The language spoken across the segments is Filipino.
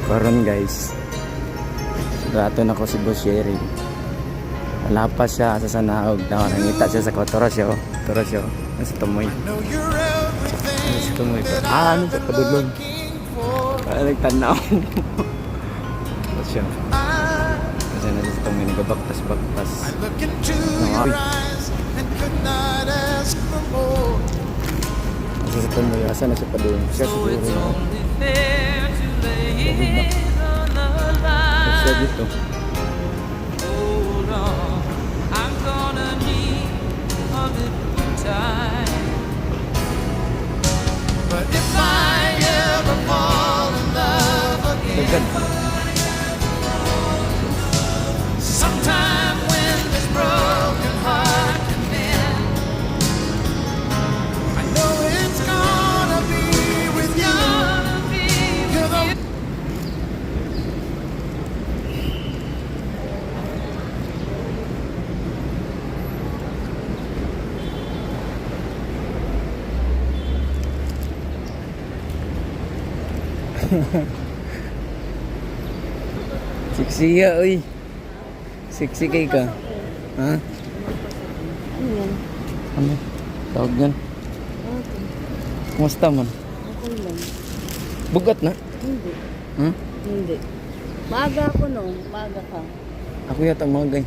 Karon guys, rato na ko si Boss Sherry. Wala pa siya sa sanaog. Nangita siya sa Torosyo. Nasa Tumoy. Nasa Tumoy. Ano sa padulong? Nagtanaw. Tapos siya. Kasi nasa Tumoy. Nagabaktas-baktas. Nasa sa Tumoy. Asa na siya padulong? Siya siguro. Siya dito. But if I ever fall in love again, sometime when this broken heart can mend, I know it's gonna be with you. You're the Siksi ya, uy. Siksi kay ka. Ha? Ano yan? Ano? Tawag yan. Okay. Kumusta man? Okay lang. Bugat na? Hindi. Ha? Hindi. Maaga ako no. Maaga ka. Ako yata magay.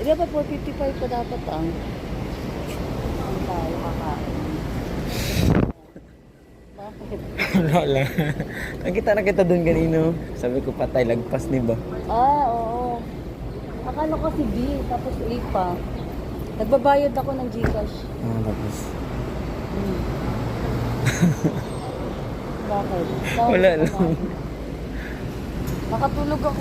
Eh, dapat 4:55 pa dapat ang tayo kakain. Bakit? Wala. Nakita na kita doon kanino. Sabi ko patay, lagpas ni ba? Oo. Akala ko si B, tapos A pa. Nagbabayad ako ng Gcash. Tapos. Bakit? Wala lang. Nakatulog ako.